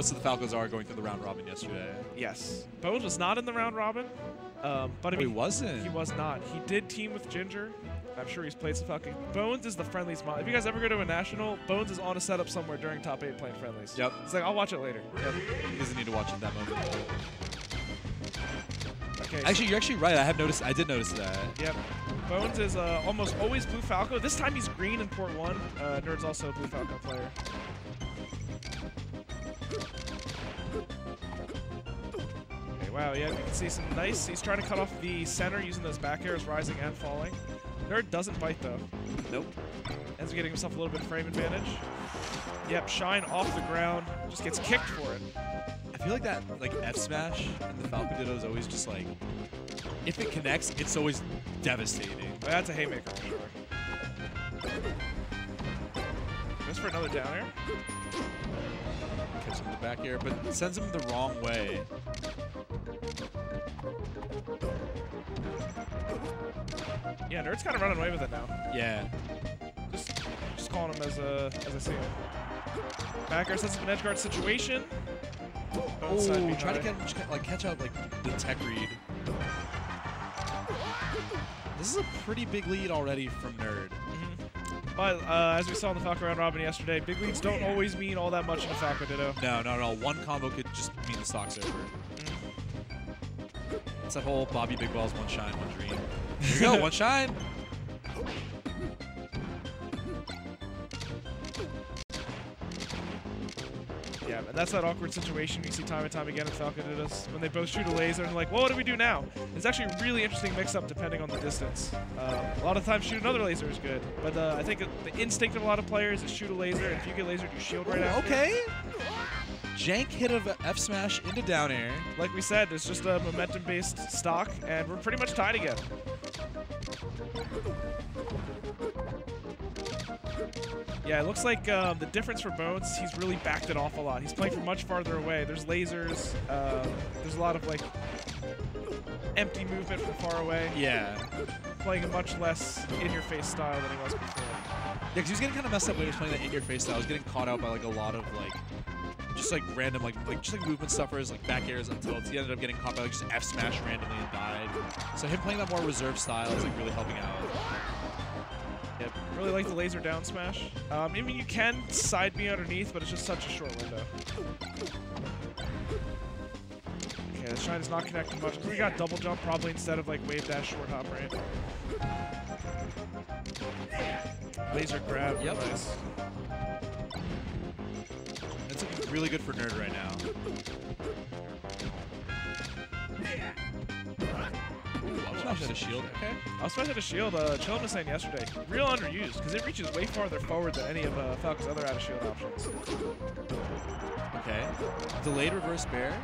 most of the Falcos are going through the round robin yesterday. Yes. Bones was not in the round robin. But I mean, he wasn't. He was not. He did team with Ginger. I'm sure he's played some Falcon. Bones is the friendlies mod. If you guys ever go to a national, Bones is on a setup somewhere during top 8 playing friendlies. Yep. It's like, I'll watch it later. Yep. He doesn't need to watch it that moment. Okay. Actually, you're actually right. I did notice that. Yep. Bones is almost always blue Falco. This time he's green in port 1. Nerd's also a blue Falco player. Okay, wow, yeah, you can see some nice. He's trying to cut off the center using those back airs, rising and falling. Nerd doesn't bite though. Nope. Ends up getting himself a little bit of frame advantage. Yep, Shine off the ground. Just gets kicked for it. I feel like that, like F smash in the Falco Ditto is always just like, if it connects, it's always devastating. Well, that's a haymaker for sure. Goes for another down air. Catches him in the back air, but sends him the wrong way. Yeah, Nerd's kind of running away with it now. Yeah. Just calling him as I see him. Back air sets up an edge guard situation. Oh, try to catch out like the tech read. This is a pretty big lead already from Nerd. But as we saw in the Falco round robin yesterday, big leads don't always mean all that much in a Falco Ditto. No, not at all. One combo could just mean the stock's over. It's that whole Bobby Big Balls, one shine, one dream. There you go, one shine. Yeah, and that's that awkward situation you see time and time again in Falco Dittos when they both shoot a laser and they're like, well, what do we do now? It's actually a really interesting mix-up depending on the distance. A lot of times shoot another laser is good, but I think the instinct of a lot of players is shoot a laser, and if you get lasered, you shield right after. Okay. Jank hit of F smash into down air. Like we said, it's just a momentum-based stock, and we're pretty much tied again. Yeah, it looks like the difference for Bones, he's really backed it off a lot. He's playing from much farther away. There's lasers. There's a lot of like empty movement from far away. Yeah. Playing a much less in-your-face style than he was before. Yeah, because he was getting kind of messed up when he was playing that in-your-face style. He was getting caught out by like a lot of like just like random just like movement stuffers, like back airs and tilts. He ended up getting caught by like just F smash randomly and died. So him playing that more reserve style is like really helping out. Yep. Really like the laser down smash. I mean, you can side B underneath, but it's just such a short window. Okay, the shine is not connecting much. We got double jump probably instead of like wave dash short hop, right? Laser grab. Yep. Nice. That's looking really good for Nerd right now. I'll smash at a shield. Okay. I'll smash at a shield. Chillin was saying yesterday, real underused because it reaches way farther forward than any of Falco's other out of shield options. Okay. Delayed reverse bear.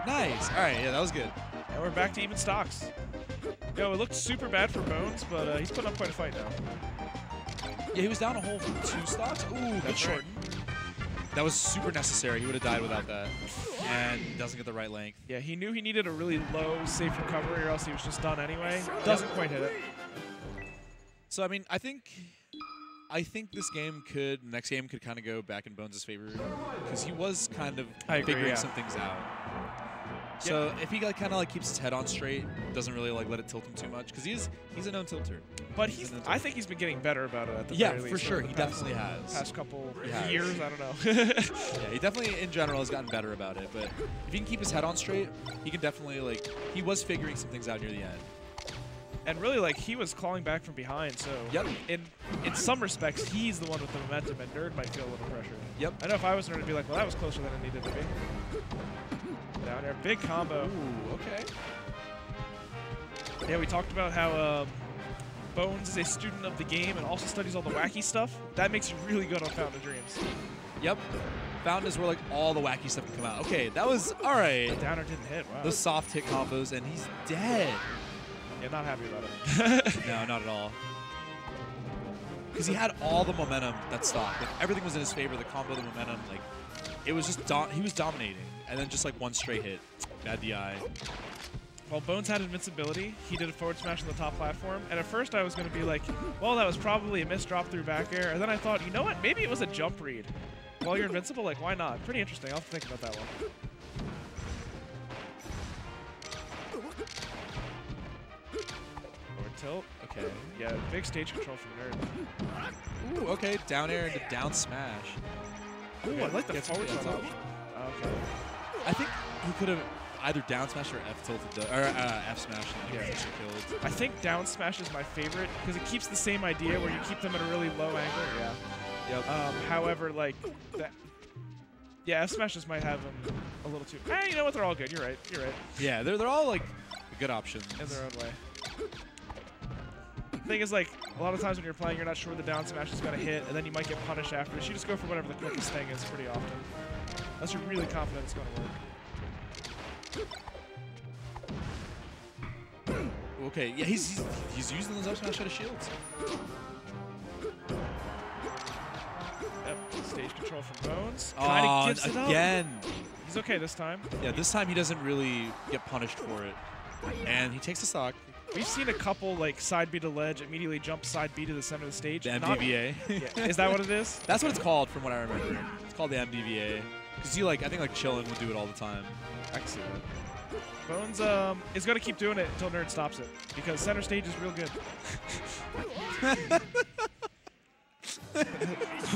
Nice. All right. Yeah, that was good. And we're back to even stocks. Yo, it looked super bad for Bones, but he's putting up quite a fight now. Yeah, he was down a whole 2 stocks. Ooh, good shorten. That was super necessary. He would have died without that. And doesn't get the right length. Yeah, he knew he needed a really low, safe recovery or else he was just done anyway. Doesn't quite hit it. So, I mean, I think this game next game could kind of go back in Bones' favor because he was kind of figuring some things out. So if he kind of keeps his head on straight, doesn't really let it tilt him too much because he's a known tilter. But I think he's been getting better about it at the very least. Yeah, for sure. He definitely has. Past couple years, I don't know. Yeah, he definitely in general has gotten better about it. But if he can keep his head on straight, he can definitely he was figuring some things out near the end. And really, he was clawing back from behind, so in some respects, he's the one with the momentum, and Nerd might feel a little pressure. Yep. I know if I was Nerd, I'd be like, well, that was closer than it needed to be. Down there, big combo. Ooh, okay. Yeah, we talked about how Bones is a student of the game and also studies all the wacky stuff. That makes you really good on Fountain of Dreams. Yep. Fountain is where all the wacky stuff can come out. Okay, that was all right. The downer didn't hit. Wow. The soft hit combos, and he's dead. Yeah, not happy about it. No, not at all. Because he had all the momentum that stock. Everything was in his favor. The combo, the momentum, it was just he was dominating. And then just one straight hit, bad DI. Well, Bones had invincibility. He did a forward smash on the top platform. And at first I was going to be like, well, that was probably a missed drop through back air. And then I thought, you know what? Maybe it was a jump read. while you're invincible? Like, why not? Pretty interesting. I'll have to think about that one. Forward tilt. Okay. Yeah, big stage control from Nerd. Ooh, okay. Down air into down smash. Ooh, I like the forward tilt tilt. option. Okay. I think he could have either down smash or F tilted, or F smash, and Yeah. killed. I think down smash is my favorite because it keeps the same idea where you keep them at a really low angle. Yeah. Yep. However, like that. Yeah, F smashes might have them a little too. You know what? They're all good. You're right. You're right. Yeah, they're all like good options. In their own way. The thing is, like, a lot of times when you're playing, you're not sure the down smash is going to hit, and then you might get punished after. So you just go for whatever the quickest thing is pretty often. Unless you're really confident it's going to work. Okay, yeah, he's using those up smash out of shields. Yep, stage control from Bones. Kinda gives it up. Again. He's okay this time. Yeah, this time he doesn't really get punished for it. And he takes the stock. We've seen a couple, like, side B to ledge, immediately jump side B to the center of the stage. The MDVA. Yeah. Is that what it is? That's what it's called from what I remember. It's called the MDVA. Because you, like, I think, like, Chillin would do it all the time. I can see that. Bones is going to keep doing it until Nerd stops it, because center stage is real good.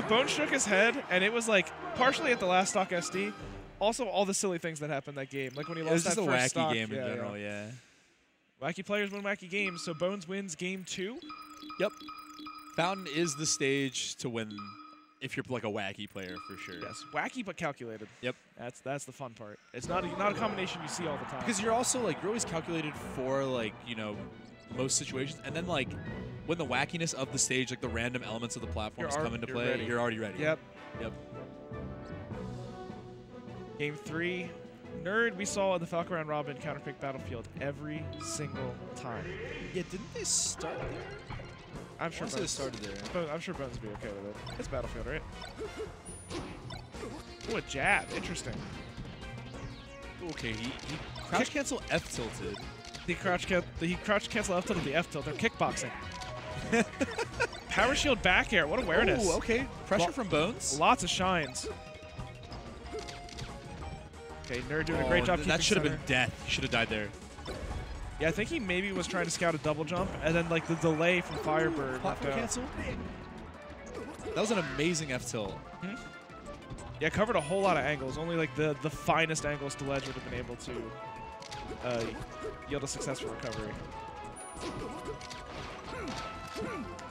Bones shook his head, and it was, like, partially at the last stock SD, also all the silly things that happened that game. Like when he lost that first It was just a wacky stock. game in general, yeah. Wacky players win wacky games, so Bones wins game 2. Yep. Fountain is the stage to win if you're like a wacky player for sure. Yes, wacky but calculated. Yep. That's the fun part. It's not a combination you see all the time. Because you're also like you're always calculated for like, you know, most situations, and then like when the wackiness of the stage, like the random elements of the platforms come into play, ready. you're already ready. Yep. Yep. Game 3. Nerd, we saw in the Falco round robin counterpick Battlefield every single time. Yeah, didn't they start there? I'm sure they started there. I'm sure Bones would be okay with it. It's Battlefield, right? Ooh, a jab. Interesting. Okay, he crouch cancel F tilted. He crouch cancel F tilted the F tilt. They're kickboxing. Power shield back air. What awareness. Oh, okay. Pressure from Bones. Lots of shines. Okay, Nerd doing a great job keeping that should have center. been death. He should have died there. Yeah, I think he maybe was trying to scout a double jump, and then like the delay from Firebird. Platform cancel. That was an amazing F tilt. Hmm? Yeah, covered a whole lot of angles. Only like the finest angles to ledge would have been able to yield a successful recovery.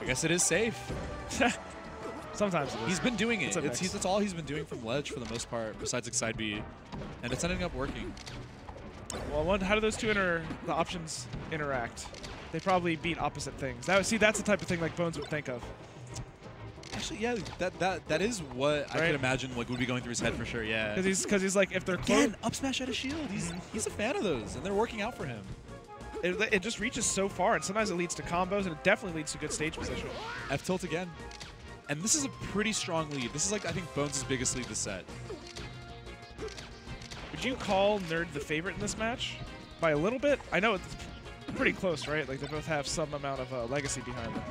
I guess it is safe. Sometimes it is. He's been doing it. That's That's all he's been doing from ledge for the most part, besides like side B, and it's ending up working. Well, how do those two the options interact? They probably beat opposite things. That's the type of thing like Bones would think of. Actually, yeah, that is what I could imagine like would be going through his head for sure. Yeah. Because he's like, if they're close, again, up smash out of shield. He's a fan of those, and they're working out for him. It just reaches so far, and sometimes it leads to combos, and it definitely leads to good stage position. F tilt again, and this is a pretty strong lead. This is like I think Bones' biggest lead this set. Would you call Nerd the favorite in this match? By a little bit? I know it's pretty close, right? Like they both have some amount of legacy behind them.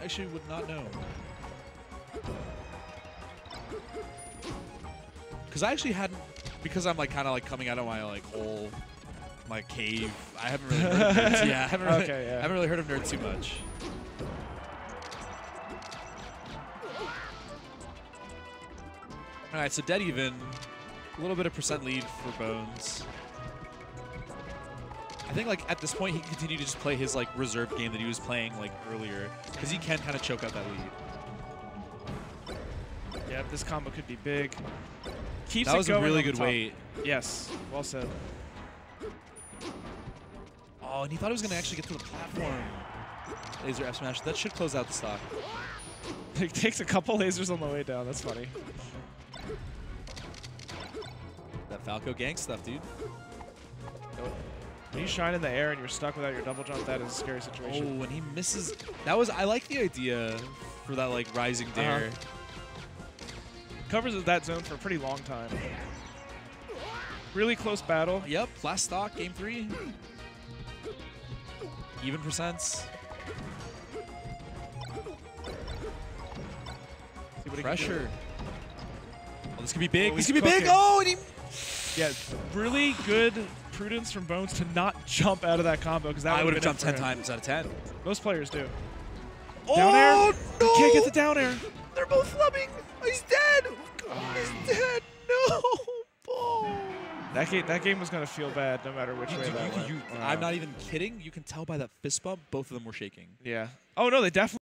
Actually would not know. Because I actually hadn't, because I'm like kind of like coming out of my like whole, my cave. I haven't really heard of Nerd. Yeah, I haven't really heard of Nerd too much. All right, so dead even, a little bit of percent lead for Bones. I think like at this point he can continue to just play his like reserve game that he was playing like earlier, because he can kind of choke out that lead. Yeah, this combo could be big. Keeps that was it going a really on good top. weight. Yes, well said. Oh, and he thought he was going to actually get to the platform. Laser F smash. That should close out the stock. It takes a couple lasers on the way down. That's funny. That Falco gang stuff, dude. When you shine in the air and you're stuck without your double jump, that is a scary situation. Oh, when he misses. That was, I like the idea for that like rising dare. Covers that zone for a pretty long time. Really close battle. Yep, last stock, game 3. Even percents. what pressure. Oh, this could be big. Oh, this he's could be big. cooking. Oh, and he... Yeah, really good prudence from Bones to not jump out of that combo because that I would have been jumped it 10 for him. times out of 10. Most players do. Oh, Down air? no! You can't get the down air. They're both flubbing. He's dead. He's dead. No. Oh. That game was going to feel bad no matter which way that went. I'm not even kidding. You can tell by that fist bump, both of them were shaking. Yeah. Oh, no, they definitely